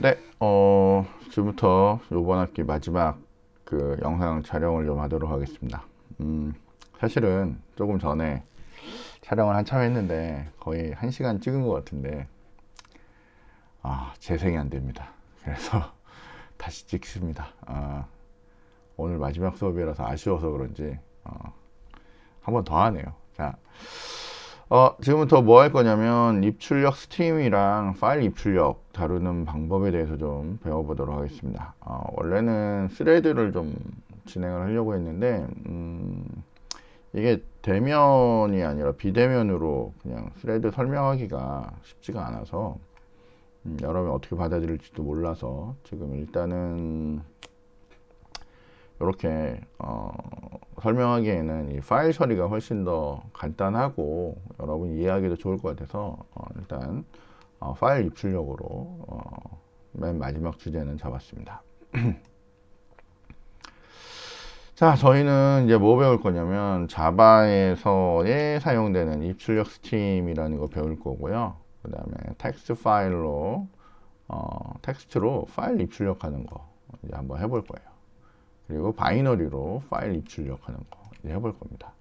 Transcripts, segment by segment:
네, 지금부터 이번 학기 마지막 그 영상 촬영을 좀 하도록 하겠습니다. 사실은 조금 전에 촬영을 한참 했는데 거의 1시간 찍은 것 같은데, 재생이 안 됩니다. 그래서 다시 찍습니다. 오늘 마지막 수업이라서 아쉬워서 그런지, 한 번 더 하네요. 자, 지금부터 뭐 할 거냐면 입출력 스트림이랑 파일 입출력 다루는 방법에 대해서 좀 배워보도록 하겠습니다. 원래는 스레드를 좀 진행을 하려고 했는데 이게 대면이 아니라 비대면으로 그냥 스레드 설명하기가 쉽지가 않아서 여러분이 어떻게 받아들일지도 몰라서 지금 일단은 이렇게 설명하기에는 이 파일 처리가 훨씬 더 간단하고 여러분 이해하기도 좋을 것 같아서 일단 파일 입출력으로 맨 마지막 주제는 잡았습니다. 자, 저희는 이제 뭐 배울 거냐면 자바에서에 사용되는 입출력 스트림이라는 거 배울 거고요. 그 다음에 텍스트로 파일 입출력하는 거 이제 한번 해볼 거예요. 그리고 바이너리로 파일 입출력하는 거 이제 해볼 겁니다.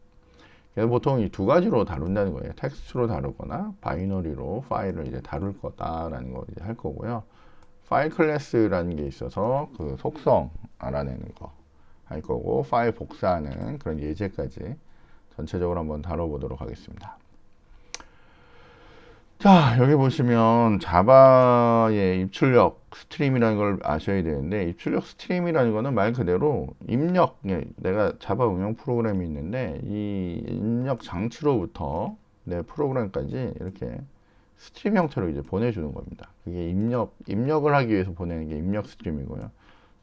그래서 보통 이 두 가지로 다룬다는 거예요. 텍스트로 다루거나 바이너리로 파일을 이제 다룰 거다라는 거 이제 할 거고요. 파일 클래스라는 게 있어서 그 속성 알아내는 거 할 거고, 파일 복사하는 그런 예제까지 전체적으로 한번 다뤄보도록 하겠습니다. 자, 여기 보시면 자바의 입출력 스트림이라는 걸 아셔야 되는데, 입출력 스트림이라는 거는 말 그대로 입력, 내가 자바 응용 프로그램이 있는데 이 입력 장치로부터 내 프로그램까지 이렇게 스트림 형태로 이제 보내주는 겁니다. 그게 입력을 하기 위해서 보내는 게 입력 스트림이고요.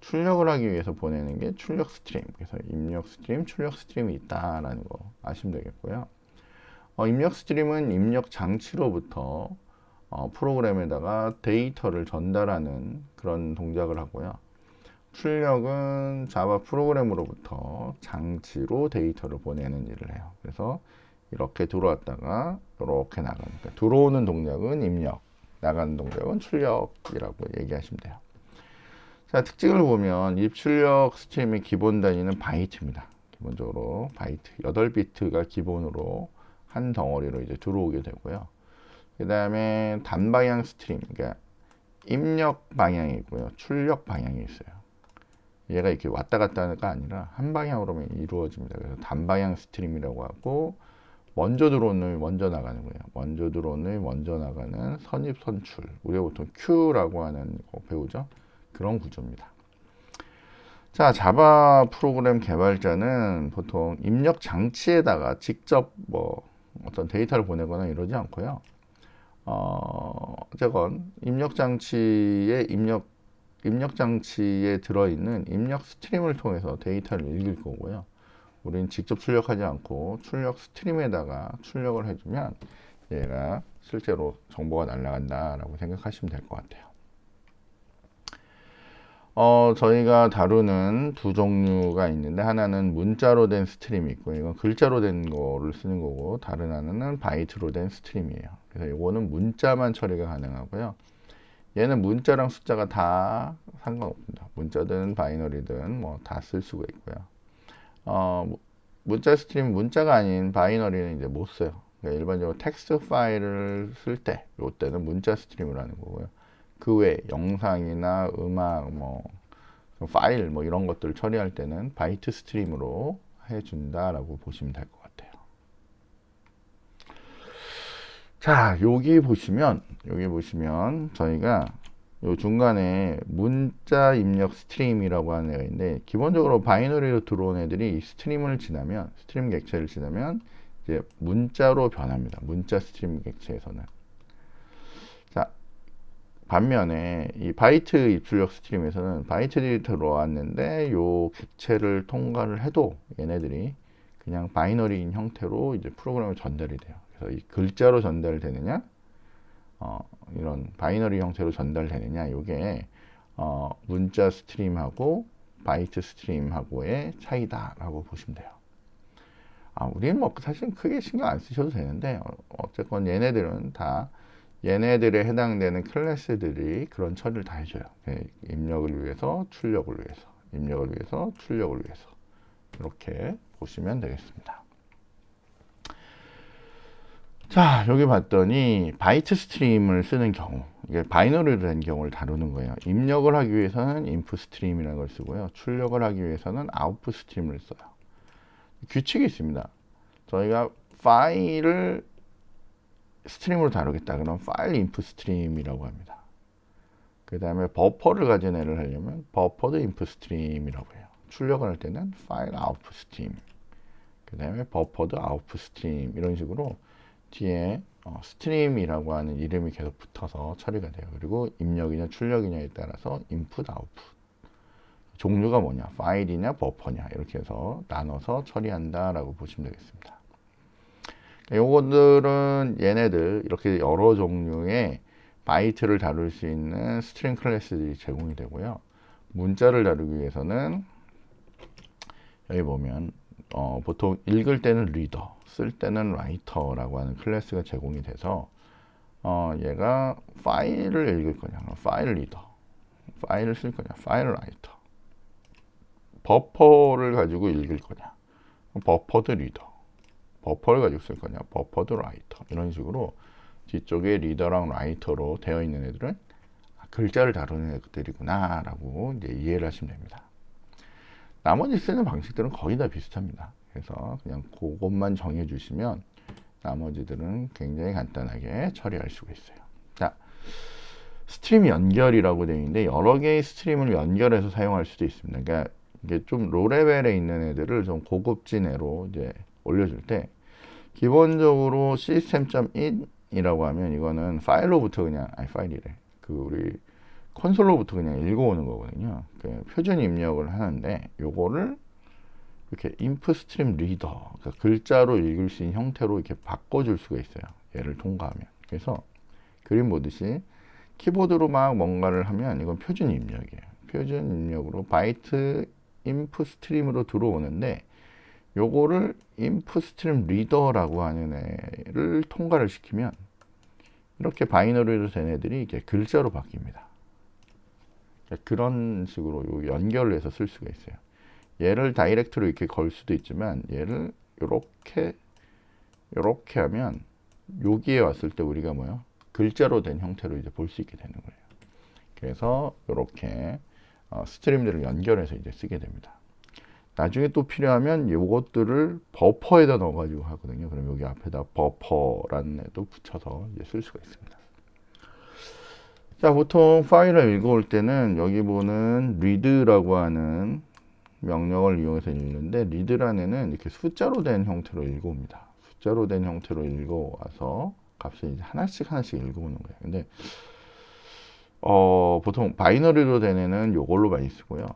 출력을 하기 위해서 보내는 게 출력 스트림. 그래서 입력 스트림, 출력 스트림이 있다라는 거 아시면 되겠고요. 입력 스트림은 입력 장치로부터 프로그램에다가 데이터를 전달하는 그런 동작을 하고요. 출력은 자바 프로그램으로부터 장치로 데이터를 보내는 일을 해요. 그래서 이렇게 들어왔다가 이렇게 나가는, 그러니까 들어오는 동작은 입력, 나가는 동작은 출력이라고 얘기하시면 돼요. 자, 특징을 보면 입출력 스트림의 기본 단위는 바이트입니다. 기본적으로 바이트 8비트가 기본으로 한 덩어리로 이제 들어오게 되고요. 그 다음에 단방향 스트림, 그러니까 입력 방향이 있고요, 출력 방향이 있어요. 얘가 이렇게 왔다 갔다 하는가 아니라 한 방향으로만 이루어집니다. 그래서 단방향 스트림이라고 하고, 먼저 들어오는 놈이 먼저 나가는 거예요. 먼저 들어오는 놈이 먼저 나가는 선입 선출, 우리가 보통 Q라고 하는 거 배우죠. 그런 구조입니다. 자, 자바 프로그램 개발자는 보통 입력 장치에다가 직접 뭐 어떤 데이터를 보내거나 이러지 않고요. 어쨌건 입력 장치에 들어있는 입력 스트림을 통해서 데이터를 읽을 거고요. 우리는 직접 출력하지 않고 출력 스트림에다가 출력을 해주면 얘가 실제로 정보가 날아간다라고 생각하시면 될 것 같아요. 저희가 다루는 두 종류가 있는데, 하나는 문자로 된 스트림이 있고, 이건 글자로 된 거를 쓰는 거고, 다른 하나는 바이트로 된 스트림이에요. 그래서 이거는 문자만 처리가 가능하고요. 얘는 문자랑 숫자가 다 상관없습니다. 문자든 바이너리든 뭐 다 쓸 수가 있고요. 문자 스트림, 문자가 아닌 바이너리는 이제 못 써요. 그러니까 일반적으로 텍스트 파일을 쓸 때, 이때는 문자 스트림을 하는 거고요. 그 외 영상이나 음악, 뭐 파일 뭐 이런 것들을 처리할 때는 바이트 스트림으로 해준다라고 보시면 될 것 같아요. 자, 여기 보시면 저희가 요 중간에 문자 입력 스트림이라고 하는 애가 있는데, 기본적으로 바이너리로 들어온 애들이 이 스트림 객체를 지나면 이제 문자로 변합니다. 문자 스트림 객체에서는. 자, 반면에 이 바이트 입출력 스트림에서는 바이트들이 들어왔는데 요 객체를 통과를 해도 얘네들이 그냥 바이너리인 형태로 이제 프로그램에 전달이 돼요. 그래서 이 글자로 전달되느냐, 이런 바이너리 형태로 전달되느냐, 이게 문자 스트림하고 바이트 스트림하고의 차이다라고 보시면 돼요. 우리는 뭐 사실 크게 신경 안 쓰셔도 되는데, 어쨌건 얘네들은 다 얘네들에 해당되는 클래스들이 그런 처리를 다 해줘요. 입력을 위해서, 출력을 위해서, 입력을 위해서, 출력을 위해서. 이렇게 보시면 되겠습니다. 자, 여기 봤더니 바이트 스트림을 쓰는 경우, 이게 바이너리로 된 경우를 다루는 거예요. 입력을 하기 위해서는 인풋 스트림이라는 걸 쓰고요. 출력을 하기 위해서는 아웃풋 스트림을 써요. 규칙이 있습니다. 저희가 파일을 스트림으로 다루겠다. 그럼 파일 인풋 스트림이라고 합니다. 그 다음에 버퍼를 가진 애를 하려면 버퍼드 인풋 스트림이라고 해요. 출력을 할 때는 파일 아웃풋 스트림. 그 다음에 버퍼드 아웃풋 스트림. 이런 식으로 뒤에 스트림이라고 하는 이름이 계속 붙어서 처리가 돼요. 그리고 입력이냐 출력이냐에 따라서 인풋 아웃풋. 종류가 뭐냐, 파일이냐 버퍼냐 이렇게 해서 나눠서 처리한다라고 보시면 되겠습니다. 요것들은 얘네들 이렇게 여러 종류의 바이트를 다룰 수 있는 스트링 클래스들이 제공이 되고요. 문자를 다루기 위해서는 여기 보면 보통 읽을 때는 리더, 쓸 때는 라이터라고 하는 클래스가 제공이 돼서 얘가 파일을 읽을 거냐, 파일 리더, 파일을 쓸 거냐, 파일 라이터, 버퍼를 가지고 읽을 거냐, 버퍼드 리더, 버퍼를 가지고 쓸 거냐, 버퍼드 라이터. 이런 식으로 뒤쪽에 리더랑 라이터로 되어 있는 애들은 글자를 다루는 애들이구나 라고 이제 이해를 하시면 됩니다. 나머지 쓰는 방식들은 거의 다 비슷합니다. 그래서 그냥 그것만 정해 주시면 나머지들은 굉장히 간단하게 처리할 수가 있어요. 자, 스트림 연결이라고 되어 있는데 여러 개의 스트림을 연결해서 사용할 수도 있습니다. 그러니까 이게 좀 로레벨에 있는 애들을 좀 고급진 애로 이제 올려줄 때 기본적으로 system.in이라고 하면 이거는 파일로부터 그냥 파일이래. 그 우리 콘솔로부터 그냥 읽어오는 거거든요. 그 표준 입력을 하는데 요거를 이렇게 input stream reader, 그러니까 글자로 읽을 수 있는 형태로 이렇게 바꿔줄 수가 있어요. 얘를 통과하면. 그래서 그림 보듯이 키보드로 막 뭔가를 하면 이건 표준 입력이에요. 표준 입력으로 바이트 input stream으로 들어오는데 요거를 input stream reader라고 하는 애를 통과를 시키면 이렇게 바이너리로 된 애들이 이렇게 글자로 바뀝니다. 그런 식으로 연결을 해서 쓸 수가 있어요. 얘를 다이렉트로 이렇게 걸 수도 있지만 얘를 이렇게 하면 여기에 왔을 때 우리가 뭐요? 글자로 된 형태로 이제 볼 수 있게 되는 거예요. 그래서 이렇게 스트림들을 연결해서 이제 쓰게 됩니다. 나중에 또 필요하면 이것들을 버퍼에다 넣어가지고 하거든요. 그럼 여기 앞에다 버퍼라는 애도 붙여서 이제 쓸 수가 있습니다. 자, 보통 파일을 읽어올 때는 여기 보는 read라고 하는 명령을 이용해서 읽는데 read라는 애는 이렇게 숫자로 된 형태로 읽어옵니다. 숫자로 된 형태로 읽어와서 값을 이제 하나씩 읽어오는 거예요. 근데 보통 바이너리로 된 애는 이걸로 많이 쓰고요.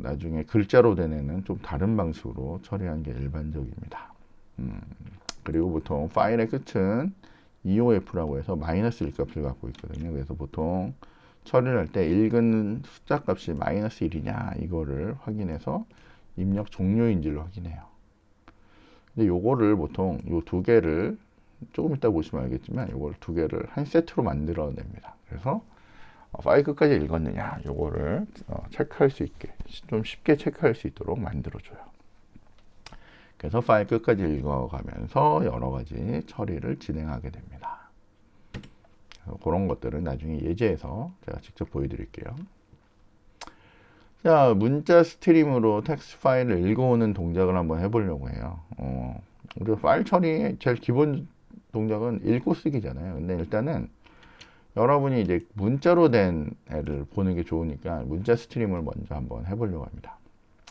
나중에 글자로 된 애는 좀 다른 방식으로 처리하는 게 일반적입니다. 그리고 보통 파일의 끝은 EOF라고 해서 마이너스 1값을 갖고 있거든요. 그래서 보통 처리를 할 때 읽은 숫자 값이 마이너스 1이냐 이거를 확인해서 입력 종료인지를 확인해요. 근데 요거를 보통 요 두 개를 조금 이따 보시면 알겠지만 요걸 두 개를 한 세트로 만들어냅니다. 그래서 파일 끝까지 읽었느냐 요거를 체크할 수 있게 좀 쉽게 체크할 수 있도록 만들어줘요. 그래서 파일 끝까지 읽어가면서 여러 가지 처리를 진행하게 됩니다. 그런 것들은 나중에 예제에서 제가 직접 보여드릴게요. 자, 문자 스트림으로 텍스트 파일을 읽어오는 동작을 한번 해보려고 해요. 우리 파일 처리의 제일 기본 동작은 읽고 쓰기잖아요. 근데 일단은 여러분이 이제 문자로 된 애를 보는 게 좋으니까 문자 스트림을 먼저 한번 해보려고 합니다.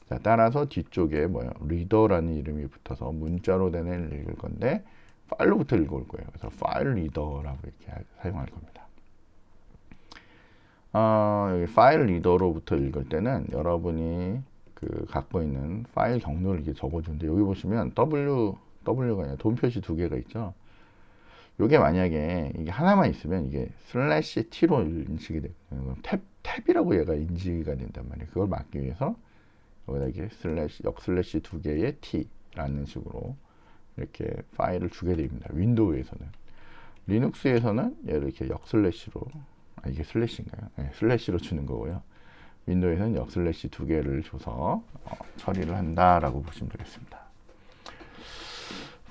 자, 따라서 뒤쪽에 뭐요? 리더라는 이름이 붙어서 문자로 된 애를 읽을 건데 파일로부터 읽어올 거예요. 그래서 파일 리더라고 이렇게 사용할 겁니다. 여기 파일 리더로부터 읽을 때는 여러분이 그 갖고 있는 파일 경로를 이렇게 적어주는데 여기 보시면 W가 아니라 돈 표시 두 개가 있죠. 요게 만약에 이게 하나만 있으면 이게 슬래시 T로 인식이 돼요. 탭이라고 얘가 인지가 된단 말이에요. 그걸 막기 위해서 여기다 이게 슬래시 두 개의 T라는 식으로 이렇게 파일을 주게 됩니다. 윈도우에서는. 리눅스에서는 얘를 이렇게 역슬래시로, 이게 슬래시인가요? 네, 슬래시로 주는 거고요. 윈도우에서는 역슬래시 두 개를 줘서 처리를 한다라고 보시면 되겠습니다.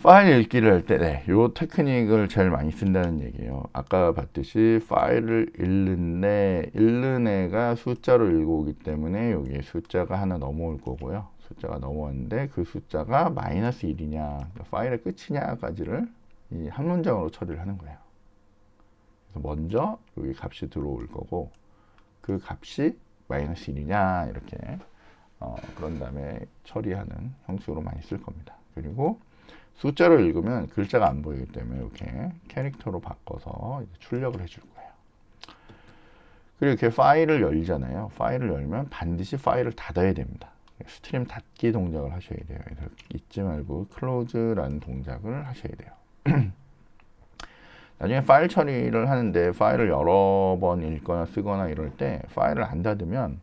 파일 읽기를 할 때, 네, 요 테크닉을 제일 많이 쓴다는 얘기예요. 아까 봤듯이 파일을 읽는 애가 숫자로 읽어오기 때문에 여기에 숫자가 하나 넘어올 거고요. 숫자가 넘어왔는데 그 숫자가 마이너스 1이냐, 그러니까 파일의 끝이냐까지를 이 한 문장으로 처리를 하는 거예요. 그래서 먼저 여기 값이 들어올 거고 그 값이 마이너스 1이냐 이렇게 그런 다음에 처리하는 형식으로 많이 쓸 겁니다. 그리고 숫자로 읽으면 글자가 안 보이기 때문에 이렇게 캐릭터로 바꿔서 출력을 해줄 거예요. 그리고 이렇게 파일을 열잖아요. 파일을 열면 반드시 파일을 닫아야 됩니다. 스트림 닫기 동작을 하셔야 돼요. 그래서 잊지 말고 close라는 동작을 하셔야 돼요. 나중에 파일 처리를 하는데 파일을 여러 번 읽거나 쓰거나 이럴 때 파일을 안 닫으면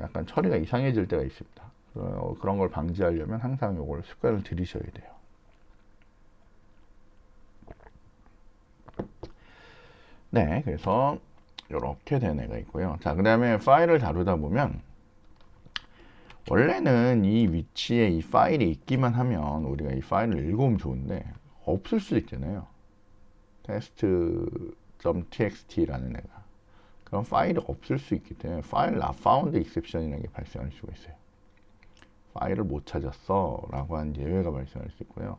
약간 처리가 이상해질 때가 있습니다. 그런 걸 방지하려면 항상 이걸 습관을 들이셔야 돼요. 네, 그래서 이렇게 된 애가 있고요. 자, 그 다음에 파일을 다루다 보면 원래는 이 위치에 이 파일이 있기만 하면 우리가 이 파일을 읽어오면 좋은데 없을 수도 있잖아요. test.txt라는 애가 그런 파일이 없을 수 있기 때문에 파일 not found exception이라는 게 발생할 수가 있어요. 파일을 못 찾았어 라고 한 예외가 발생할 수 있고요.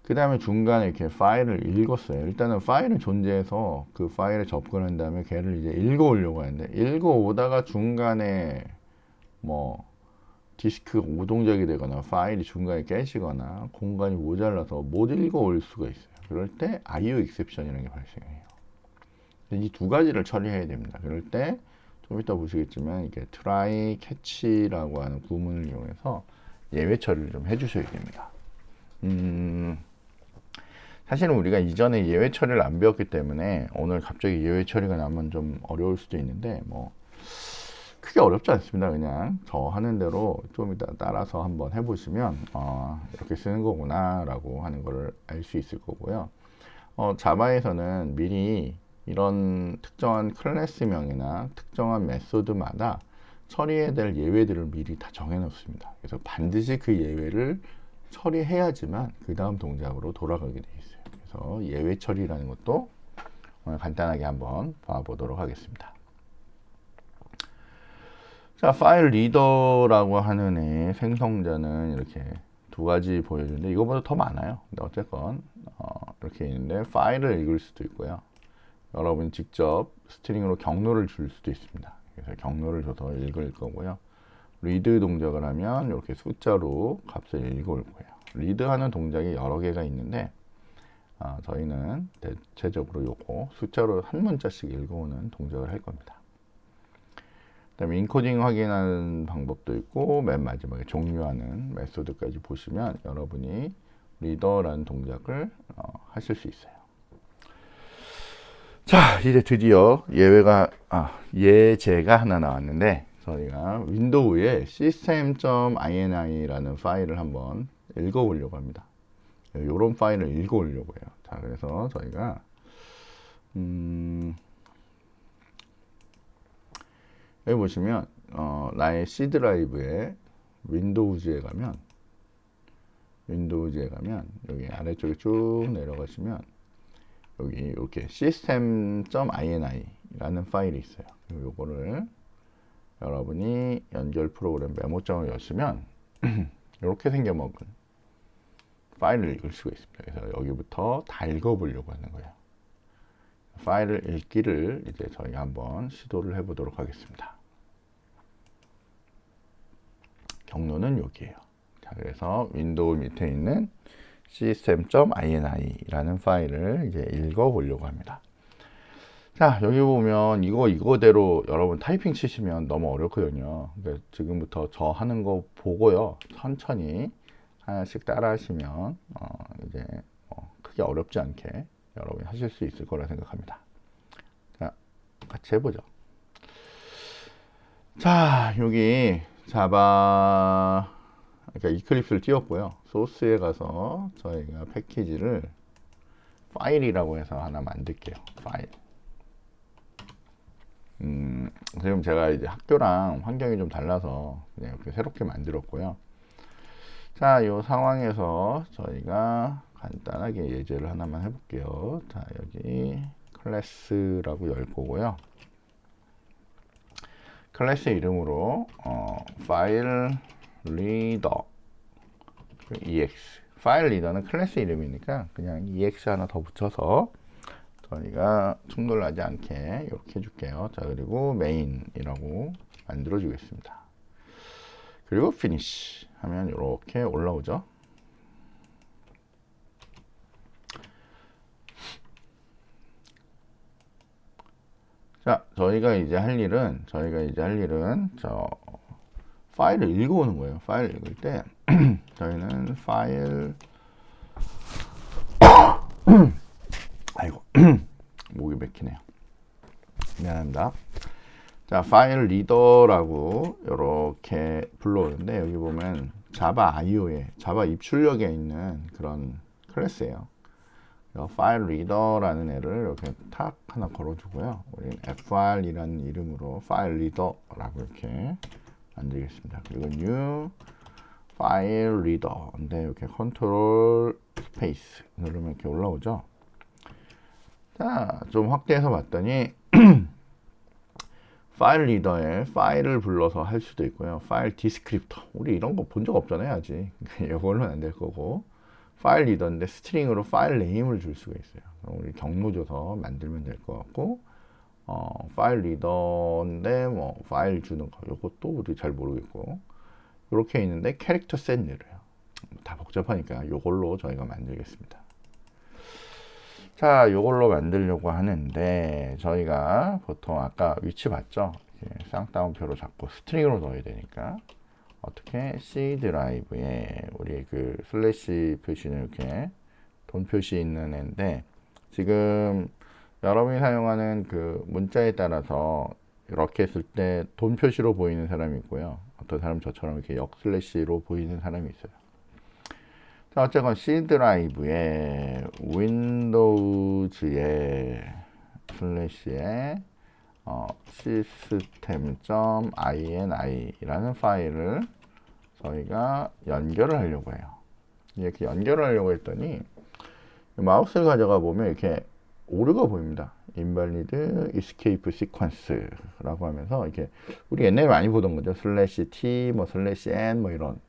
그 다음에 중간에 이렇게 파일을 읽었어요. 일단은 파일은 존재해서 그 파일에 접근한 다음에 걔를 이제 읽어오려고 하는데 읽어오다가 중간에 뭐 디스크가 오동작이 되거나 파일이 중간에 깨지거나 공간이 모자라서 못 읽어올 수가 있어요. 그럴 때 IO exception이라는 게 발생해요. 이 두 가지를 처리해야 됩니다. 그럴 때 좀 이따 보시겠지만 이게 try catch라고 하는 구문을 이용해서 예외 처리를 좀 해주셔야 됩니다. 사실은 우리가 이전에 예외 처리를 안 배웠기 때문에 오늘 갑자기 예외 처리가 나면 좀 어려울 수도 있는데 뭐 크게 어렵지 않습니다. 그냥 저 하는 대로 좀 이따 따라서 한번 해보시면 이렇게 쓰는 거구나 라고 하는 거를 알 수 있을 거고요. 자바에서는 미리 이런 특정한 클래스명이나 특정한 메소드마다 처리해야 될 예외들을 미리 다 정해 놓습니다. 그래서 반드시 그 예외를 처리해야지만 그 다음 동작으로 돌아가게 돼 있어요. 그래서 예외 처리라는 것도 오늘 간단하게 한번 봐보도록 하겠습니다. 자, 파일 리더라고 하는 애 생성자는 이렇게 두 가지 보여주는데 이거보다 더 많아요. 근데 어쨌건 이렇게 있는데 파일을 읽을 수도 있고요. 여러분이 직접 스트링으로 경로를 줄 수도 있습니다. 그래서 경로를 줘서 읽을 거고요. 리드 동작을 하면 이렇게 숫자로 값을 읽어올 거예요. 리드하는 동작이 여러 개가 있는데 저희는 대체적으로 요거 숫자로 한 문자씩 읽어오는 동작을 할 겁니다. 그다음에 인코딩 확인하는 방법도 있고 맨 마지막에 종료하는 메소드까지 보시면 여러분이 리더라는 동작을 하실 수 있어요. 자, 이제 드디어 예제가 하나 나왔는데 저희가 윈도우에 system.ini 라는 파일을 한번 읽어보려고 합니다. 이런 파일을 읽어보려고 해요. 자, 그래서 저희가 여기 보시면 나의 C 드라이브에 윈도우즈에 가면 여기 아래쪽에 쭉 내려가시면 여기 이렇게 system.ini 라는 파일이 있어요. 요거를 여러분이 연결 프로그램 메모장을 여시면 이렇게 생겨먹은 파일을 읽을 수가 있습니다. 그래서 여기부터 다 읽어보려고 하는 거예요. 파일을 읽기를 이제 저희가 한번 시도를 해보도록 하겠습니다. 경로는 여기에요. 자, 그래서 윈도우 밑에 있는 system.ini 라는 파일을 이제 읽어보려고 합니다. 자, 여기 보면 이거대로 여러분 타이핑 치시면 너무 어렵거든요. 그러니까 지금부터 저 하는 거 보고요. 천천히 하나씩 따라 하시면 이제 크게 어렵지 않게 여러분이 하실 수 있을 거라 생각합니다. 자, 같이 해보죠. 자, 여기 자바 그러니까 이클립스를 띄웠고요. 소스에 가서 저희가 패키지를 파일이라고 해서 하나 만들게요. 파일. 지금 제가 이제 학교랑 환경이 좀 달라서 그냥 이렇게 새롭게 만들었고요. 자, 이 상황에서 저희가 간단하게 예제를 하나만 해볼게요. 자, 여기 클래스라고 열 거고요. 클래스 이름으로 파일 리더 ex 파일 리더는 클래스 이름이니까 그냥 ex 하나 더 붙여서 저희가 충돌하지 않게 이렇게 해줄게요. 자, 그리고 메인이라고 만들어 주겠습니다. 그리고 finish 하면 이렇게 올라오죠. 자, 저희가 이제 할 일은 저 파일을 읽어오는 거예요. 파일을 읽을 때 저희는 파일 아이고 목이 막히네요. 미안합니다. 자, 파일 리더라고 이렇게 불러오는데 여기 보면 자바 IO에 자바 입출력에 있는 그런 클래스예요. 파일 리더라는 애를 이렇게 탁 하나 걸어주고요. 우리는 file이라는 이름으로 파일 리더라고 이렇게 만들겠습니다. 그리고 new 파일 리더인데 이렇게 컨트롤 스페이스 누르면 이렇게 올라오죠. 자, 좀 확대해서 봤더니 파일 리더에 파일을 불러서 할 수도 있고요. 파일 디스크립터. 우리 이런 거 본 적 없잖아요, 아직. 이걸로는 안 될 거고. 파일 리더인데 스트링으로 파일 네임을 줄 수가 있어요. 우리 경로 줘서 만들면 될 것 같고, 파일 리더인데 뭐 파일 주는 거 이것도 우리 잘 모르겠고, 이렇게 있는데 캐릭터 셋 내려요. 다 복잡하니까 이걸로 저희가 만들겠습니다. 자, 이걸로 만들려고 하는데 저희가 보통 아까 위치 봤죠? 쌍따옴표로 잡고 스트링으로 넣어야 되니까 어떻게 C 드라이브에 우리 그 슬래시 표시는 이렇게 돈 표시 있는 애인데 지금 여러분이 사용하는 그 문자에 따라서 이렇게 했을 때 돈 표시로 보이는 사람이 있고요. 어떤 사람 저처럼 이렇게 역 슬래시로 보이는 사람이 있어요. 자, 어쨌건 C 드라이브에 윈도우즈에 슬래시에 system.ini 라는 파일을 저희가 연결을 하려고 해요. 이렇게 연결을 하려고 했더니 마우스를 가져가 보면 이렇게 오류가 보입니다. invalid escape sequence라고 하면서 이렇게 우리 옛날에 많이 보던 거죠. 슬래시 t 뭐 슬래시 n 뭐 이런.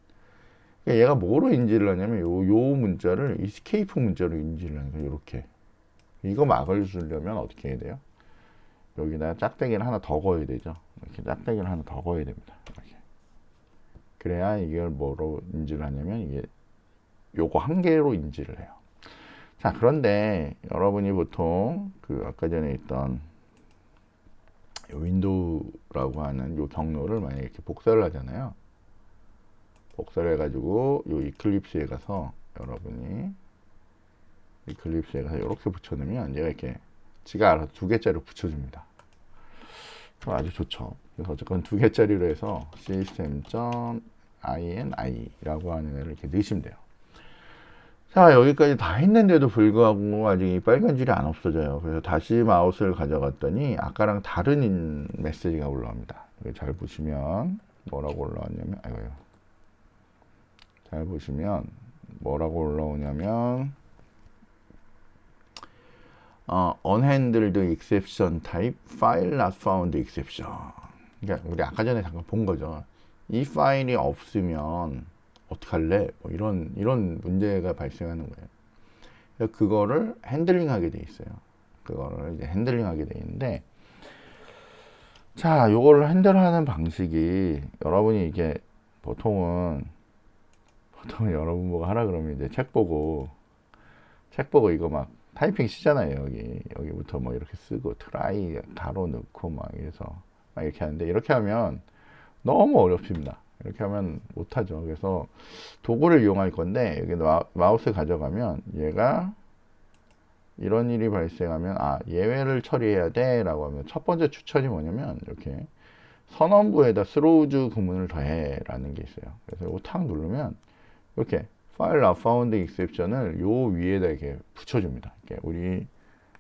그러니까 얘가 뭐로 인지를 하냐면 요 문자를 escape 문자로 인지를 하는 거예요. 이렇게. 이거 막을 주려면 어떻게 해야 돼요? 여기다 짝대기를 하나 더 거야 되죠. 이렇게 짝대기를 하나 더 거야 됩니다. 이렇게. 그래야 이걸 뭐로 인지를 하냐면 이게 요거 한 개로 인지를 해요. 자, 그런데 여러분이 보통 그 아까 전에 있던 윈도우라고 하는 요 경로를 만약에 이렇게 복사를 하잖아요. 복사를 해가지고 요 이클립스에 가서 여러분이 이클립스에 가서 이렇게 붙여놓으면 얘가 이렇게 지가 알아서 2개짜리로 붙여줍니다. 아주 좋죠. 그래서 어쨌건 2개짜리로 해서 system.ini 라고 하는 애를 이렇게 넣으시면 돼요. 자, 여기까지 다 했는데도 불구하고 아직 이 빨간 줄이 안 없어져요. 그래서 다시 마우스를 가져갔더니 아까랑 다른 메시지가 올라옵니다. 잘 보시면 뭐라고 올라왔냐면, 아이고요. 잘 보시면 뭐라고 올라오냐면, unhandled exception type file not found exception. 그러니까 우리 아까 전에 잠깐 본 거죠. 이 파일이 없으면 어떡할래? 뭐 이런 문제가 발생하는 거예요. 그래서 그거를 핸들링하게 돼 있어요. 그거를 이제 핸들링하게 돼 있는데, 자, 요거를 핸들하는 방식이 여러분이 이게 보통은 여러분 보고 하라 그러면 이제 책 보고 이거 막 타이핑 쓰잖아요. 여기부터 뭐 이렇게 쓰고 트라이 가로 넣고 막 이래서 막 이렇게 하는데 이렇게 하면 너무 어렵습니다. 이렇게 하면 못하죠. 그래서 도구를 이용할 건데 여기 마우스 가져가면 얘가 이런 일이 발생하면 예외를 처리해야 돼 라고 하면 첫 번째 추천이 뭐냐면 이렇게 선언부에다 스로우즈 구문을 더해 라는 게 있어요. 그래서 이거 탁 누르면 이렇게 파일 not found exception을 요 위에다 이렇게 붙여줍니다. 이렇게 우리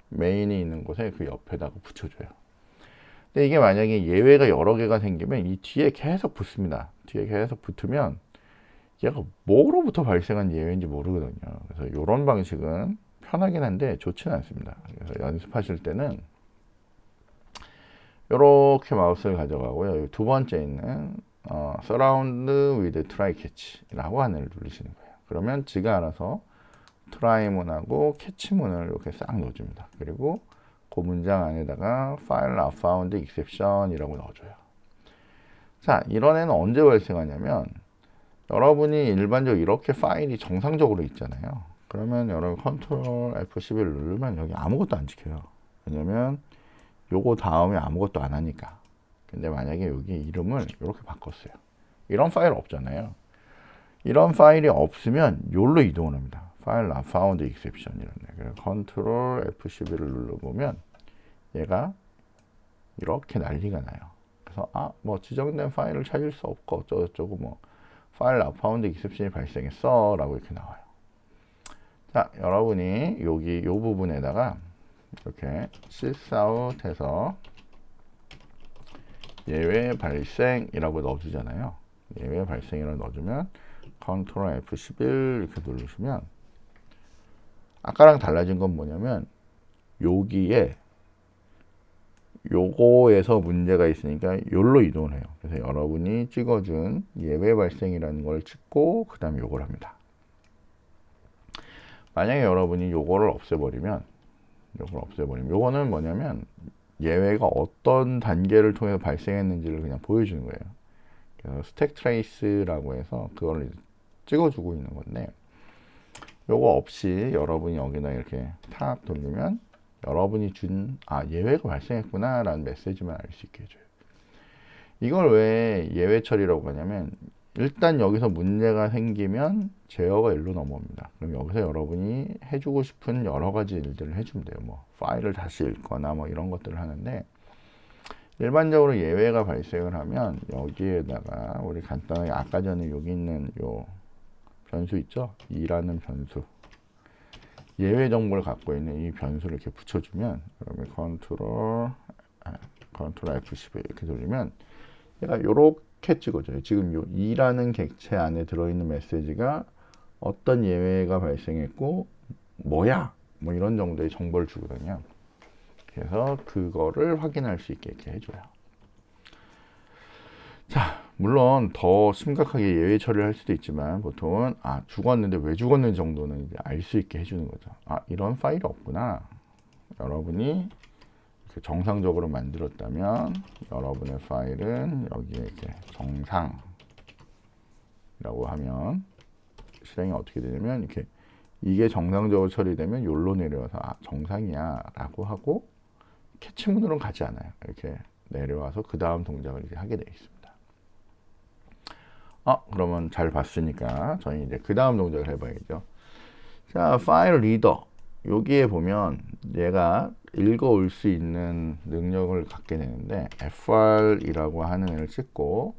메인이 있는 곳에 그 옆에다가 붙여줘요. 근데 이게 만약에 예외가 여러 개가 생기면 이 뒤에 계속 붙습니다. 뒤에 계속 붙으면 얘가 뭐로부터 발생한 예외인지 모르거든요. 그래서 이런 방식은 편하긴 한데 좋지는 않습니다. 그래서 연습하실 때는 이렇게 마우스를 가져가고요. 두 번째 있는 Surround with Try Catch라고 하늘을 누르시는 거예요. 그러면 지가 알아서 트라이문하고 캐치문을 이렇게 싹 넣어줍니다. 그리고 그 문장 안에다가 File not found exception이라고 넣어줘요. 자, 이런 애는 언제 발생하냐면 여러분이 일반적으로 이렇게 파일이 정상적으로 있잖아요. 그러면 여러분 컨트롤 F11 누르면 여기 아무것도 안 찍혀요. 왜냐면 요거 다음에 아무것도 안 하니까. 근데 만약에 여기 이름을 이렇게 바꿨어요. 이런 파일 없잖아요. 이런 파일이 없으면 요로 이동을 합니다. 파일 not found exception이라는. 그래서 컨트롤 F11을 눌러보면 얘가 이렇게 난리가 나요. 그래서 뭐 지정된 파일을 찾을 수 없고 어쩌고저쩌고 뭐 파일 not found exception이 발생했어 라고 이렇게 나와요. 자, 여러분이 여기 요 부분에다가 이렇게 sysout 해서 예외 발생이라고 넣어주잖아요. 예외 발생이라고 넣어주면 컨트롤 F11 이렇게 누르시면 아까랑 달라진 건 뭐냐면 여기에 요거에서 문제가 있으니까 요로 이동을 해요. 그래서 여러분이 찍어준 예외 발생이라는 걸 찍고 그 다음에 요걸 합니다. 만약에 여러분이 요거를 없애버리면 요거는 뭐냐면 예외가 어떤 단계를 통해서 발생했는지를 그냥 보여주는 거예요. 그래서 스택 트레이스라고 해서 그걸 찍어주고 있는 건데 요거 없이 여러분이 여기다 이렇게 탁 돌리면 여러분이 준 예외가 발생했구나 라는 메시지만 알 수 있게 해줘요. 이걸 왜 예외 처리라고 하냐면 일단 여기서 문제가 생기면 제어가 일로 넘어옵니다. 그럼 여기서 여러분이 해주고 싶은 여러 가지 일들을 해주면 돼요. 뭐 파일을 다시 읽거나 뭐 이런 것들을 하는데 일반적으로 예외가 발생을 하면 여기에다가 우리 간단하게 아까 전에 여기 있는 요 변수 있죠? 2라는 변수. 예외 정보를 갖고 있는 이 변수를 이렇게 붙여주면 그러면 컨트롤 F11 이렇게 돌리면 얘가 이렇게 찍어져요. 지금 요 2라는 객체 안에 들어있는 메시지가 어떤 예외가 발생했고 뭐야? 뭐 이런 정도의 정보를 주거든요. 그래서 그거를 확인할 수 있게 이렇게 해줘요. 자, 물론 더 심각하게 예외 처리를 할 수도 있지만 보통은 죽었는데 왜 죽었는지 정도는 이제 알 수 있게 해주는 거죠. 이런 파일이 없구나. 여러분이 이렇게 정상적으로 만들었다면 여러분의 파일은 여기에 이렇게 정상이라고 하면 실행이 어떻게 되냐면 이렇게 이게 정상적으로 처리되면 여기로 내려와서 정상이야 라고 하고 캐치문으로는 가지 않아요. 이렇게 내려와서 그 다음 동작을 이제 하게 되어 있습니다. 그러면 잘 봤으니까 저희 이제 그 다음 동작을 해봐야죠. 자, 파일 리더. 여기에 보면 얘가 읽어올 수 있는 능력을 갖게 되는데 fr이라고 하는 애를 찍고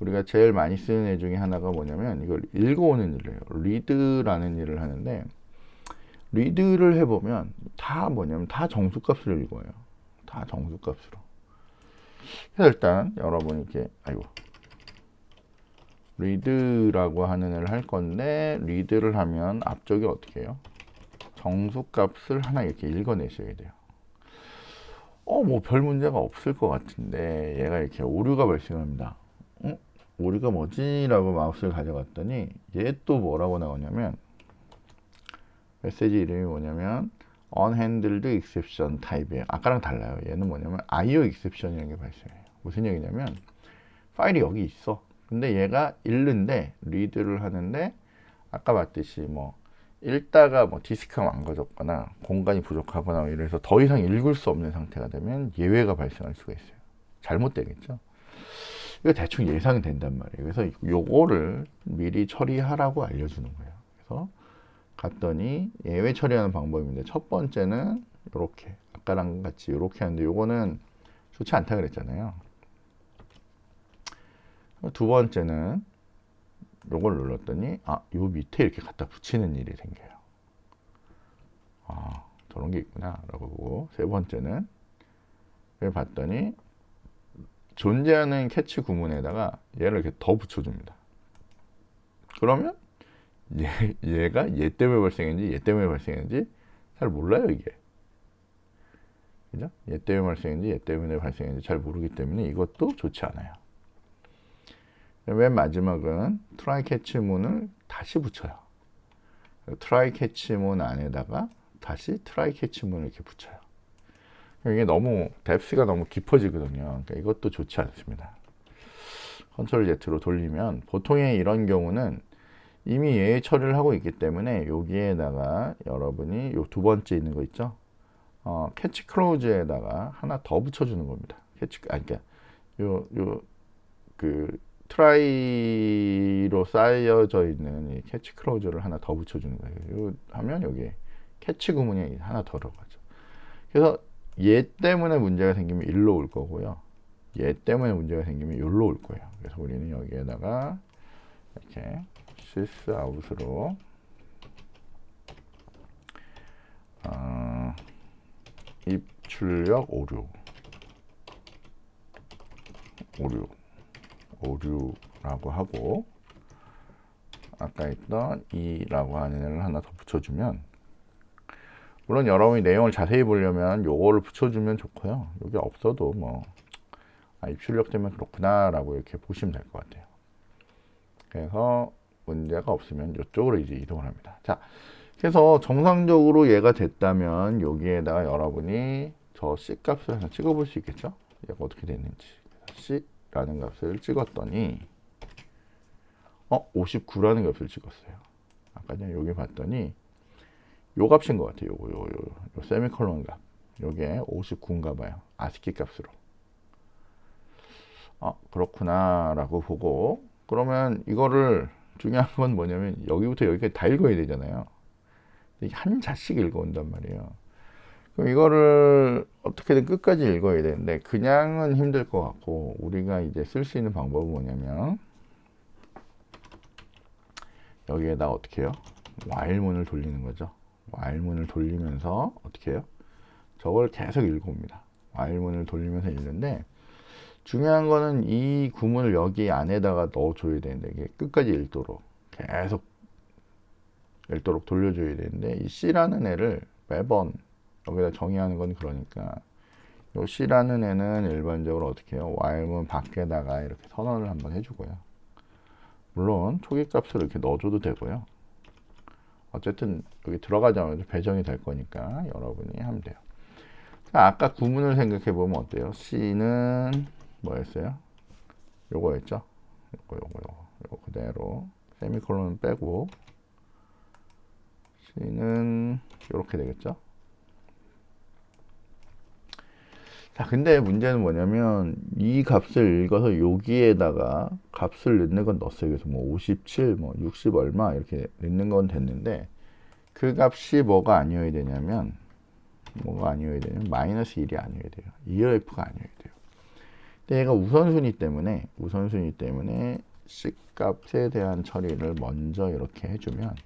우리가 제일 많이 쓰는 애 중에 하나가 뭐냐면 이걸 읽어오는 일을 해요. read라는 일을 하는데 read를 해보면 다 뭐냐면 다 정수값을 읽어요. 다 정수값으로. 그래서 일단 여러분이 이렇게 read라고 하는 애를 할 건데 read를 하면 앞쪽이 어떻게 해요? 정수값을 하나 이렇게 읽어내셔야 돼요. 뭐 별 문제가 없을 것 같은데 얘가 이렇게 오류가 발생합니다. 오류가 뭐지? 라고 마우스를 가져갔더니 얘 또 뭐라고 나오냐면 메시지 이름이 뭐냐면 unhandled exception 타입이에요. 아까랑 달라요. 얘는 뭐냐면 IO exception이라는 게 발생해요. 무슨 얘기냐면 파일이 여기 있어. 근데 얘가 읽는데 리드를 하는데 아까 봤듯이 뭐 읽다가 뭐 디스크가 망가졌거나 공간이 부족하거나 이래서 더 이상 읽을 수 없는 상태가 되면 예외가 발생할 수가 있어요. 잘못되겠죠. 이거 대충 예상이 된단 말이에요. 그래서 요거를 미리 처리하라고 알려주는 거예요. 그래서 갔더니 예외 처리하는 방법인데 첫 번째는 이렇게 아까랑 같이 이렇게 하는데 요거는 좋지 않다 그랬잖아요. 두 번째는 요걸 눌렀더니 요 밑에 이렇게 갖다 붙이는 일이 생겨요. 저런 게 있구나 라고 보고, 세 번째는 봤더니 존재하는 캐치 구문에다가 얘를 이렇게 더 붙여줍니다. 그러면 얘가 얘 때문에 발생했는지 얘 때문에 발생했는지 잘 몰라요, 이게. 그죠? 얘 때문에 발생했는지 얘 때문에 발생했는지 잘 모르기 때문에 이것도 좋지 않아요. 맨 마지막은 트라이 캐치문을 다시 붙여요. 트라이 캐치문 안에다가 다시 트라이 캐치문을 이렇게 붙여요. 이게 너무 뎁스가 너무 깊어지거든요. 그러니까 이것도 좋지 않습니다. 컨트롤 Z로 돌리면 보통의 이런 경우는 이미 얘 처리를 하고 있기 때문에 여기에다가 여러분이 요 두 번째 있는 거 있죠? 캐치 클로즈에다가 하나 더 붙여주는 겁니다. 그러니까 그 트라이로 쌓여져 있는 이 캐치 클로즈를 하나 더 붙여주는 거예요. 하면 여기 캐치 구문이 하나 더 들어가죠. 그래서 얘 때문에 문제가 생기면 일로 올 거고요. 얘 때문에 문제가 생기면 일로 올 거예요. 그래서 우리는 여기에다가 이렇게 sys out으로 입출력 오류라고 하고, 아까 있던 이라고 하는 애를 하나 더 붙여주면, 물론 여러분이 내용을 자세히 보려면 요거를 붙여주면 좋고요. 여기 없어도 뭐 입출력 때문에 그렇구나 라고 이렇게 보시면 될 것 같아요. 그래서 문제가 없으면 이쪽으로 이제 이동을 합니다. 자, 그래서 정상적으로 얘가 됐다면 여기에다가 여러분이 저 C 값을 하나 찍어볼 수 있겠죠? 얘가 어떻게 됐는지. C라는 값을 찍었더니 59라는 값을 찍었어요. 아까 전에 여기 봤더니 요 값인 것 같아요. 요 세미콜론 값. 요게 59인가 봐요. 아스키 값으로. 그렇구나 라고 보고, 그러면 이거를 중요한 건 뭐냐면 여기부터 여기까지 다 읽어야 되잖아요. 한 자씩 읽어온단 말이에요. 그럼 이거를 어떻게든 끝까지 읽어야 되는데 그냥은 힘들 것 같고, 우리가 이제 쓸 수 있는 방법은 뭐냐면 여기에다 어떻게 해요? while문을 돌리는 거죠. while문을 돌리면서 어떻게 해요? 저걸 계속 읽어옵니다. while문을 돌리면서 읽는데, 중요한 거는 이 구문을 여기 안에다가 넣어줘야 되는데, 이게 끝까지 읽도록 계속 읽도록 돌려줘야 되는데, 이 C라는 애를 매번 여기다 정의하는 건 그러니까 이 C라는 애는 일반적으로 어떻게 해요? while문 밖에다가 이렇게 선언을 한번 해주고요. 물론 초기 값을 이렇게 넣어줘도 되고요. 어쨌든 여기 들어가자마자 배정이 될 거니까 여러분이 하면 돼요. 자, 아까 구문을 생각해 보면 어때요? C는 뭐였어요? 요거였죠? 요거 그대로 세미콜론 빼고 C는 이렇게 되겠죠? 자, 근데 문제는 뭐냐면 이 값을 읽어서 여기에다가 값을 넣는 건 넣었어요. 그래서 뭐 57, 뭐 60 얼마 이렇게 넣는 건 됐는데, 그 값이 뭐가 아니어야 되냐면 마이너스 1이 아니어야 돼요. EOF가 아니어야 돼요. 근데 얘가 우선순위 때문에 C 값에 대한 처리를 먼저 이렇게 해주면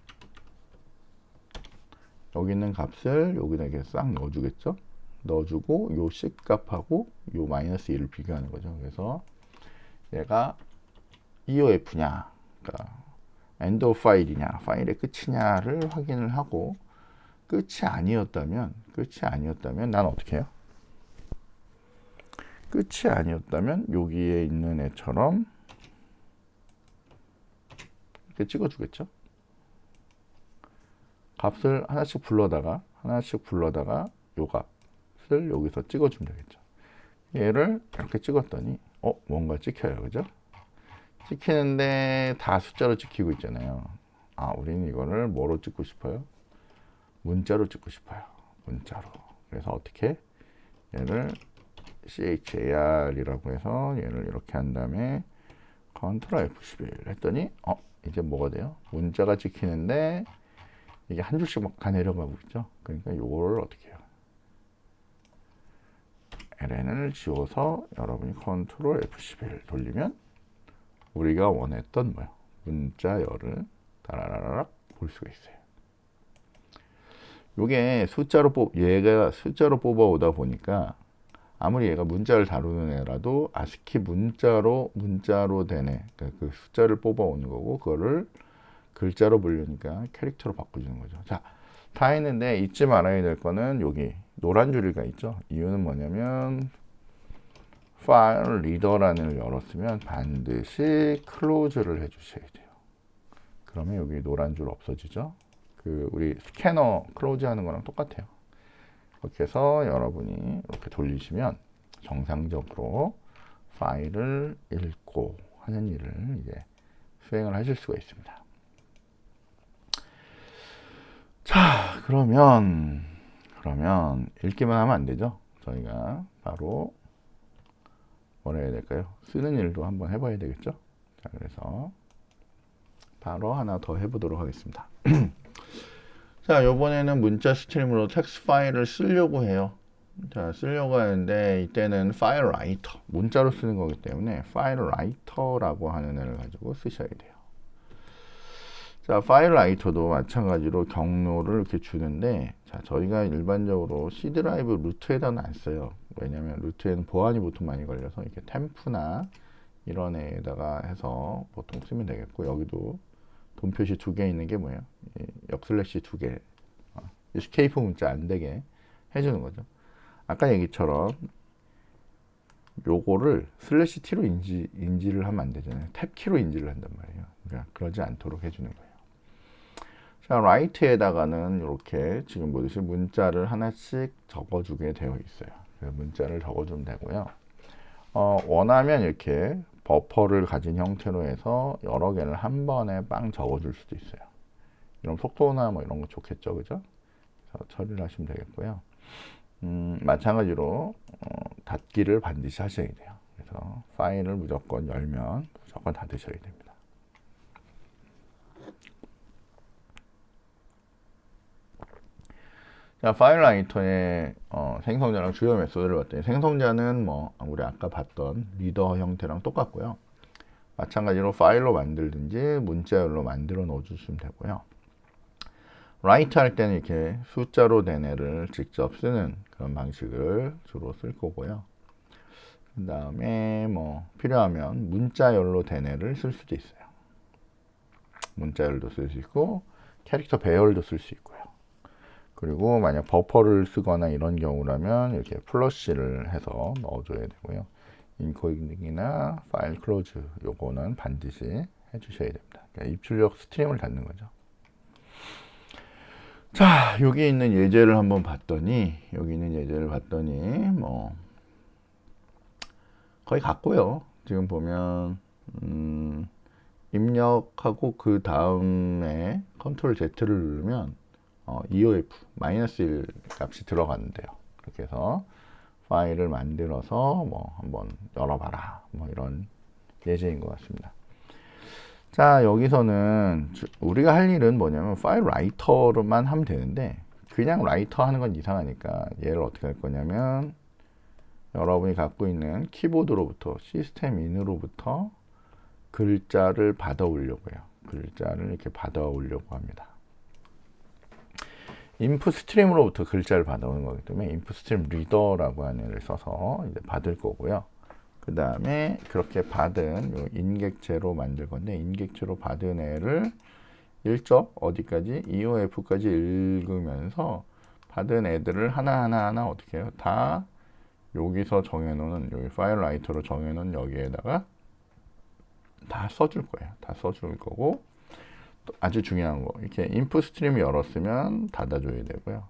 여기 있는 값을 여기다 이렇게 싹 넣어주겠죠? 넣어주고 요 C 값하고 요 마이너스 1을 비교하는 거죠. 그래서 얘가 EOF냐, 그러니까 end of file이냐, 파일의 끝이냐를 확인을 하고, 끝이 아니었다면 난 어떻게 해요? 끝이 아니었다면 여기에 있는 애처럼 이렇게 찍어주겠죠? 값을 하나씩 불러다가 요 값을 여기서 찍어주면 되겠죠. 얘를 이렇게 찍었더니 뭔가 찍혀요. 그죠? 찍히는데 다 숫자로 찍히고 있잖아요. 우리는 이거를 뭐로 찍고 싶어요? 문자로 찍고 싶어요. 문자로. 그래서 어떻게? 얘를 CHAR이라고 해서 얘를 이렇게 한 다음에 컨트롤 F11 했더니 이제 뭐가 돼요? 문자가 찍히는데 이게 한 줄씩 막 다 내려가고 있죠. 그러니까 요거를 어떻게 해요? LN을 지워서 여러분이 컨트롤 F11 돌리면 우리가 원했던 문자열을 다라라락 볼 수가 있어요. 요게 얘가 숫자로 뽑아오다 보니까 아무리 얘가 문자를 다루는 애라도 아스키 문자로 된 애, 그러니까 그 숫자를 뽑아오는 거고, 그거를 글자로 보려니까 캐릭터로 바꿔주는 거죠. 자, 다 했는데 잊지 말아야 될 거는 여기 노란 줄이가 있죠. 이유는 뭐냐면 파일 리더란을 열었으면 반드시 클로즈를 해주셔야 돼요. 그러면 여기 노란 줄 없어지죠. 그 우리 스캐너 클로즈 하는 거랑 똑같아요. 그렇게 해서 여러분이 이렇게 돌리시면 정상적으로 파일을 읽고 하는 일을 이제 수행을 하실 수가 있습니다. 자, 그러면 읽기만 하면 안 되죠. 저희가 바로 뭐라 해야 될까요? 쓰는 일도 한번 해봐야 되겠죠. 자, 그래서 바로 하나 더 해보도록 하겠습니다. 자, 요번에는 문자 스트림으로 텍스트 파일을 쓰려고 해요. 자, 쓰려고 하는데 이때는 파일 라이터, 문자로 쓰는 거기 때문에 파일 라이터라고 하는 애를 가지고 쓰셔야 돼요. 자, 파일 라이터도 마찬가지로 경로를 이렇게 주는데, 자, 저희가 일반적으로 C 드라이브 루트에다는 안 써요. 왜냐면 루트에는 보안이 보통 많이 걸려서 이렇게 템프나 이런 애에다가 해서 보통 쓰면 되겠고, 여기도 돈 표시 2개 있는 게 뭐예요? 역슬래시 2개, escape 문자 안 되게 해주는 거죠. 아까 얘기처럼 요거를 슬래시 t로 인지를 하면 안 되잖아요. 탭 키로 인지를 한단 말이에요. 그러니까 그러지 않도록 해주는 거예요. 자, 라이트에다가는 이렇게 지금 보듯이 문자를 하나씩 적어주게 되어 있어요. 그래서 문자를 적어주면 되고요. 원하면 이렇게 버퍼를 가진 형태로 해서 여러 개를 한 번에 빵 적어줄 수도 있어요. 이런 속도나 뭐 이런 거 좋겠죠, 그죠? 그래서 처리를 하시면 되겠고요. 마찬가지로 닫기를 반드시 하셔야 돼요. 그래서 파일을 무조건 열면 무조건 닫으셔야 됩니다. 자, 파일 라이터의 생성자랑 주요 메소드를 봤더니, 생성자는 뭐 우리 아까 봤던 리더 형태랑 똑같고요. 마찬가지로 파일로 만들든지 문자열로 만들어 넣어주시면 되고요. 라이트 할 때는 이렇게 숫자로 된 애를 직접 쓰는 그런 방식을 주로 쓸 거고요. 그 다음에 뭐 필요하면 문자열로 된 애를 쓸 수도 있어요. 문자열도 쓸 수 있고 캐릭터 배열도 쓸 수 있고요. 그리고 만약 버퍼를 쓰거나 이런 경우라면 이렇게 플러시를 해서 넣어줘야 되고요. 인코딩이나 파일 클로즈 요거는 반드시 해주셔야 됩니다. 그러니까 입출력 스트림을 닫는 거죠. 자, 여기 있는 예제를 한번 봤더니 뭐 거의 같고요. 지금 보면 입력하고 그 다음에 컨트롤 Z를 누르면 EOF -1 값이 들어가는데요. 그렇게 해서 파일을 만들어서 뭐 한번 열어봐라, 뭐 이런 예제인 것 같습니다. 자, 여기서는 우리가 할 일은 뭐냐면 파일 라이터로만 하면 되는데, 그냥 라이터 하는 건 이상하니까 얘를 어떻게 할 거냐면 여러분이 갖고 있는 키보드로부터 시스템 인으로부터 글자를 받아오려고요. 글자를 이렇게 받아오려고 합니다. 인풋 스트림으로부터 글자를 받아오는 거기 때문에 인풋 스트림 리더라고 하는 애를 써서 이제 받을 거고요. 그 다음에 그렇게 받은 요 인객체로 만들 건데, 인객체로 받은 애를 일적 어디까지 EOF까지 읽으면서 받은 애들을 하나하나 어떻게 해요? 다 여기서 정해놓은, 여기 파일 라이터로 정해놓은 여기에다가 다 써줄 거예요. 다 써줄 거고, 또 아주 중요한 거, 이렇게 인풋 스트림 열었으면 닫아줘야 되고요.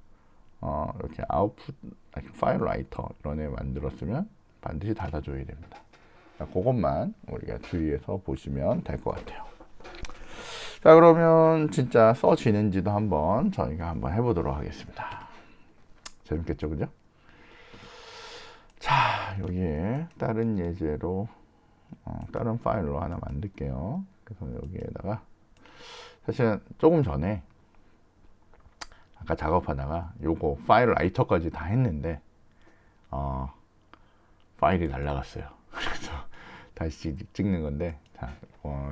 이렇게 아웃풋 파일 라이터 이런 애 만들었으면 반드시 닫아줘야 됩니다. 그것만 우리가 주의해서 보시면 될 것 같아요. 자, 그러면 진짜 써지는지도 한번 저희가 한번 해보도록 하겠습니다. 재밌겠죠, 그죠? 자, 여기에 다른 예제로 다른 파일로 하나 만들게요. 그래서 여기에다가 사실은 조금 전에 아까 작업하다가 요거 파일 라이터까지 다 했는데 파일이 날라갔어요. 그래서 다시 찍는 건데, 자,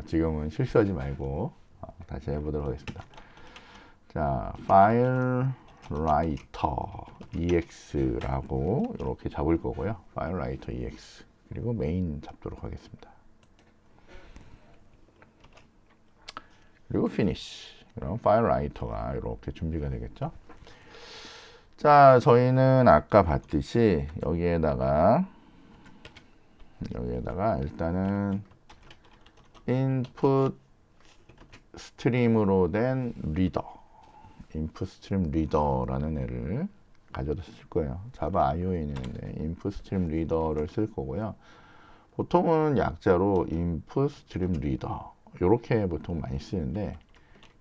지금은 실수하지 말고 다시 해보도록 하겠습니다. 자, 파일 라이터 ex라고 이렇게 잡을 거고요. 파일 라이터 ex 그리고 메인 잡도록 하겠습니다. 그리고 finish. 그럼 파일 라이터가 이렇게 준비가 되겠죠. 자, 저희는 아까 봤듯이 여기에다가 일단은 input 스트림으로 된 리더, input stream reader라는 애를 가져다 쓸 거예요. 자바 IO에 있는데 input stream reader를 쓸 거고요. 보통은 약자로 input stream reader 이렇게 보통 많이 쓰는데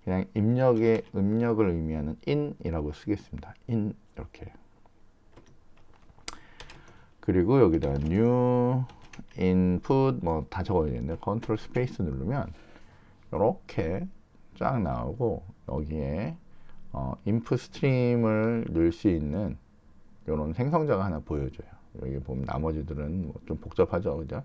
그냥 입력의 음력을 의미하는 in이라고 쓰겠습니다. in 이렇게. 그리고 여기다 new input 뭐 다 적어야 되는데 컨트롤 스페이스 누르면 이렇게 쫙 나오고 여기에 input 스트림을 넣을 수 있는 이런 생성자가 하나 보여줘요. 여기 보면 나머지들은 뭐좀 복잡하죠, 그죠?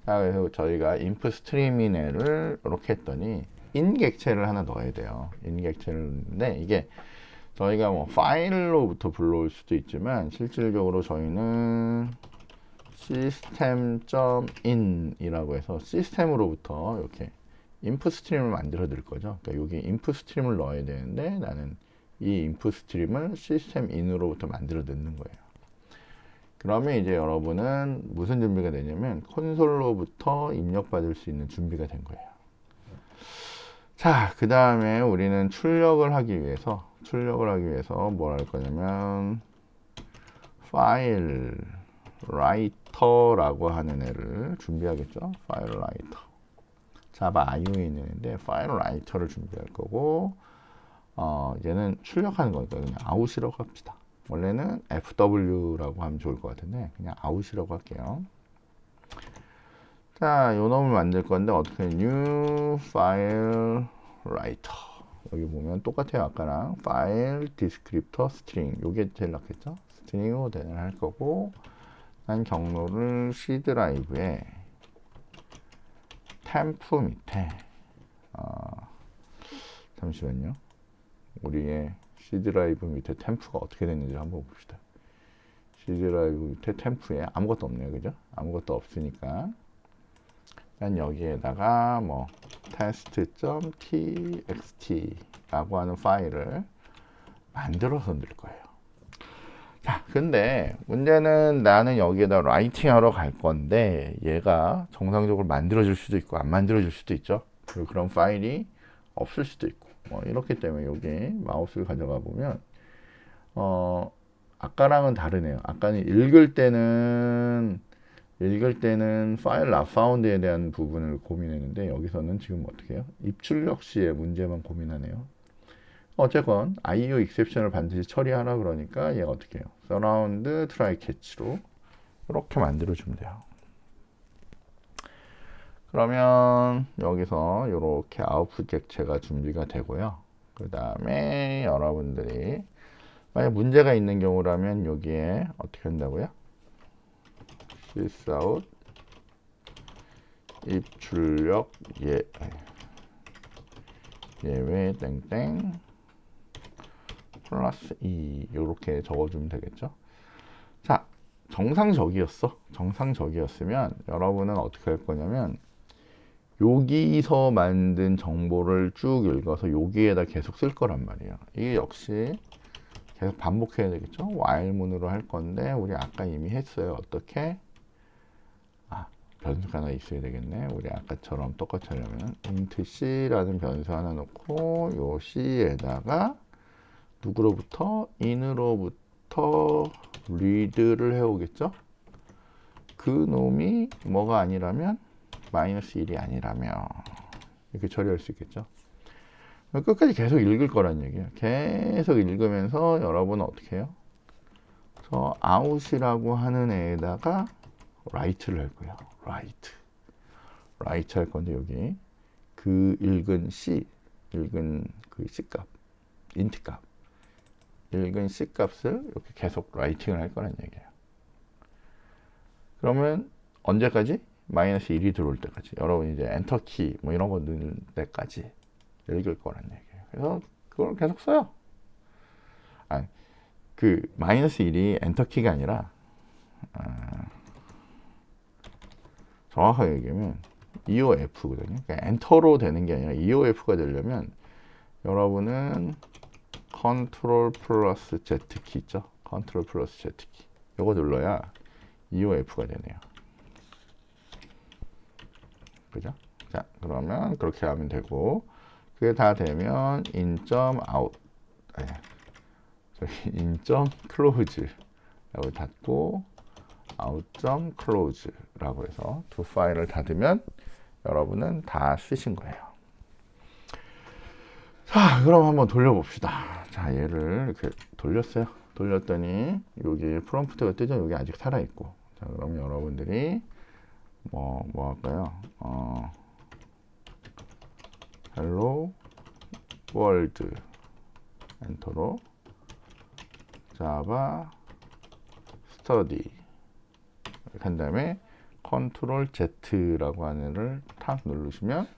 자, 그래서 저희가 input 스트림인 애를 이렇게 했더니 in 객체를 하나 넣어야 돼요. in 객체를 넣는데 이게 저희가 뭐 파일로부터 불러올 수도 있지만 실질적으로 저희는 system.in이라고 해서 시스템으로부터 이렇게 인풋 스트림을 만들어 드릴 거죠. 그러니까 여기 인풋 스트림을 넣어야 되는데 나는 이 인풋 스트림을 시스템 인으로부터 만들어 넣는 거예요. 그러면 이제 여러분은 무슨 준비가 되냐면 콘솔로부터 입력받을 수 있는 준비가 된 거예요. 자, 그 다음에 우리는 출력을 하기 위해서 뭘 할 거냐면 파일 라이터라고 하는 애를 준비하겠죠. 파일 라이터. 자바 IO에 있는데 파일 라이터를 준비할 거고 얘는 출력하는 거니까 그냥 아웃이라고 합시다. 원래는 FW라고 하면 좋을 것 같은데 그냥 아웃이라고 할게요. 자, 요 놈을 만들 건데 어떻게 new file writer 여기 보면 똑같아요. 아까랑 file descriptor string 요게 제일 낫겠죠. 스트링으로 대응을 할 거고 난 경로를 C 드라이브에 템프 밑에 잠시만요. 우리의 C 드라이브 밑에 템프가 어떻게 됐는지 한번 봅시다. C 드라이브 밑에 템프에 아무것도 없네요, 그죠? 아무것도 없으니까 난 여기에다가 뭐 test.txt라고 하는 파일을 만들어서 넣을 거예요. 자, 근데 문제는 나는 여기에다 라이팅 하러 갈 건데 얘가 정상적으로 만들어질 수도 있고 안 만들어질 수도 있죠. 그리고 그런 파일이 없을 수도 있고 뭐 이렇기 때문에 여기 마우스를 가져가 보면 아까랑은 다르네요. 아까는 읽을 때는 파일 not found에 대한 부분을 고민했는데 여기서는 지금 어떻게 해요? 입출력 시의 문제만 고민하네요. 어쨌건 IO exception을 반드시 처리하라 그러니까 얘가 어떻게 해요? surround try catch로 이렇게 만들어 주면 돼요. 그러면 여기서 이렇게 아웃풋 객체가 준비가 되고요. 그 다음에 여러분들이 만약 문제가 있는 경우라면 여기에 어떻게 한다고요? sysout 입출력 예외 땡땡 플러스 2 이렇게 적어주면 되겠죠. 자, 정상적이었으면 여러분은 어떻게 할 거냐면 여기서 만든 정보를 쭉 읽어서 여기에다 계속 쓸 거란 말이에요. 이게 역시 계속 반복해야 되겠죠. while문으로 할 건데 우리 아까 이미 했어요. 어떻게? 변수가 하나 있어야 되겠네. 우리 아까처럼 똑같이 하려면 int c라는 변수 하나 넣고 요 c에다가 누구로부터? in으로부터 read를 해오겠죠. 그 놈이 뭐가 아니라면 마이너스 1이 아니라면 이렇게 처리할 수 있겠죠. 끝까지 계속 읽을 거란 얘기예요. 계속 읽으면서 여러분은 어떻게 해요? 저 out이라고 하는 애에다가 write를 할 거예요. write 할 건데 여기 그 읽은 그 C 값, int 값, 읽은 C 값을 이렇게 계속 writing을 할 거란 얘기예요. 그러면 언제까지? 마이너스 1이 들어올 때까지 여러분이 이제 엔터키 뭐 이런 거 넣을 때까지 읽을 거란 얘기예요. 그래서 그걸 계속 써요. 아, 그 마이너스 1이 엔터키가 아니라 정확하게 얘기하면 EOF거든요. 그러니까 엔터로 되는 게 아니라 EOF가 되려면 여러분은 컨트롤 플러스 Z키 있죠? 컨트롤 플러스 Z키 이거 눌러야 EOF가 되네요. 그죠? 자, 그러면 그렇게 하면 되고 그게 다 되면 인점 아웃 인점 클로즈라고 닫고 아웃점 클로즈라고 해서 두 파일을 닫으면 여러분은 다 쓰신 거예요. 자, 그럼 한번 돌려봅시다. 자, 얘를 이렇게 돌렸어요. 돌렸더니 여기 프롬프트가 뜨죠. 여기 아직 살아있고. 자, 그럼 여러분들이 뭐 할까요? 헬로 월드 엔터로 자바 스터디 이렇게 한 다음에 컨트롤 Z라고 하는 애를 탁 누르시면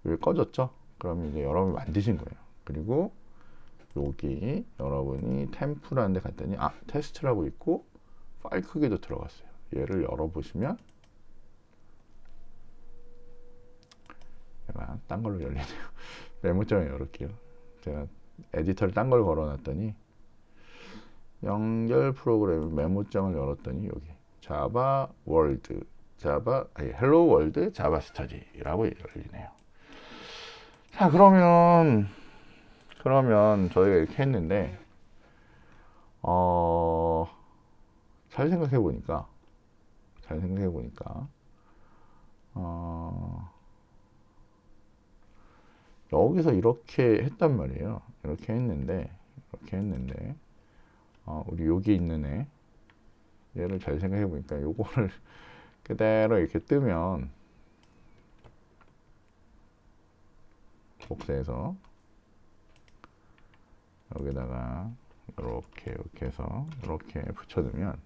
여기 꺼졌죠? 그러면 이제 여러분이 만드신 거예요. 그리고 여기 여러분이 템프라는 데 갔더니 테스트라고 있고 파일 크기도 들어갔어요. 얘를 열어보시면 제가 딴 걸로 열리네요. 메모장을 열을게요. 제가 에디터를 딴 걸 걸어놨더니 연결 프로그램 메모장을 열었더니 여기 자바 월드 헬로 월드 자바 스터디라고 열리네요. 자, 그러면 저희가 이렇게 했는데 잘 생각해 보니까 여기서 이렇게 했단 말이에요. 이렇게 했는데 우리 여기 있는 얘를 잘 생각해 보니까 요거를 그대로 이렇게 뜨면 복사해서 여기다가 이렇게 해서 이렇게 붙여두면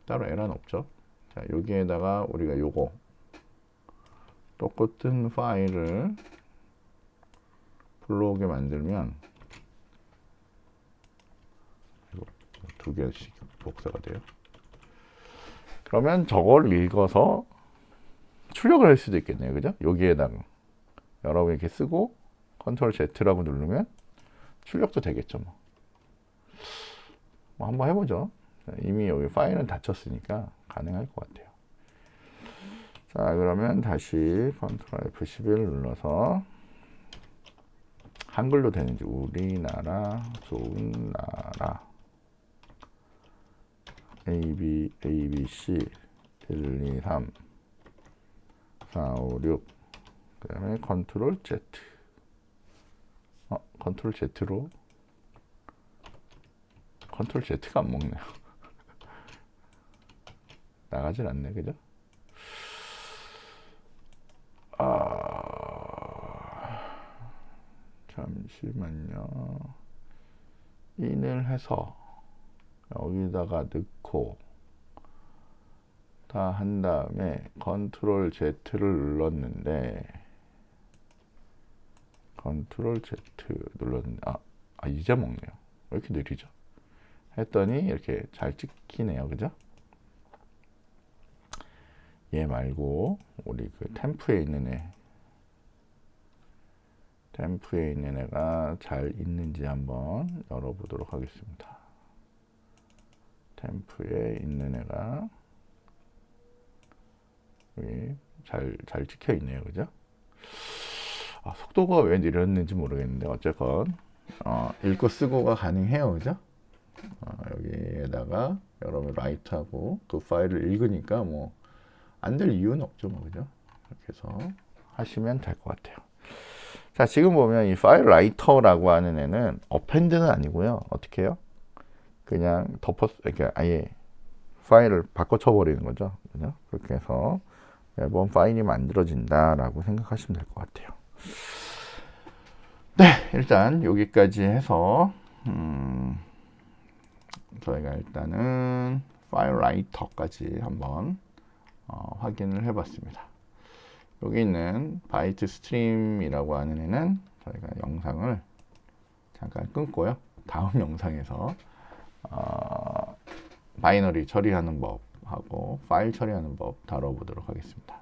따로 에러는 없죠. 자, 여기에다가 우리가 요거 똑같은 파일을 불러오게 만들면 두 개씩 복사가 돼요. 그러면 저걸 읽어서 출력을 할 수도 있겠네요. 그죠? 여기에다가 여러분 이렇게 쓰고 컨트롤 Z라고 누르면 출력도 되겠죠. 뭐 한번 해보죠. 이미 여기 파일은 닫혔으니까 가능할 것 같아요. 자, 그러면 다시 컨트롤 F11 눌러서 한글로 되는지 우리나라 좋은 나라 ABC 1, 2, 3 4, 5, 6 그 다음에 컨트롤 Z 컨트롤 Z로 컨트롤 Z가 안 먹네요. 나가질 않네. 그죠? 잠시만요. 인을 해서 여기다가 넣고 다 한 다음에 컨트롤 Z를 눌렀는데 컨트롤 Z 눌렀는데 이제 먹네요. 왜 이렇게 느리죠? 했더니 이렇게 잘 찍히네요. 그죠? 얘 말고 우리 그 템프에 있는 애가 잘 있는지 한번 열어보도록 하겠습니다. 템프에 있는 애가 여기 잘 찍혀 있네요. 그죠? 속도가 왜 느렸는지 모르겠는데 어쨌건 읽고 쓰고가 가능해요. 그죠? 여기에다가 여러분 라이트하고 그 파일을 읽으니까 뭐 안 될 이유는 없죠. 그죠? 이렇게 해서 하시면 될 것 같아요. 자, 지금 보면 이 파일 라이터라고 하는 애는 어펜드는 아니고요. 어떻게 해요? 그냥 이렇게 아예 파일을 바꿔쳐 버리는 거죠. 그죠? 그렇게 해서 매번 파일이 만들어진다라고 생각하시면 될 것 같아요. 네, 일단 여기까지 해서 저희가 일단은 파일 라이터까지 한번 확인을 해봤습니다. 여기 있는 바이트 스트림이라고 하는 애는 저희가 영상을 잠깐 끊고요. 다음 영상에서 바이너리 처리하는 법하고 파일 처리하는 법 다뤄보도록 하겠습니다.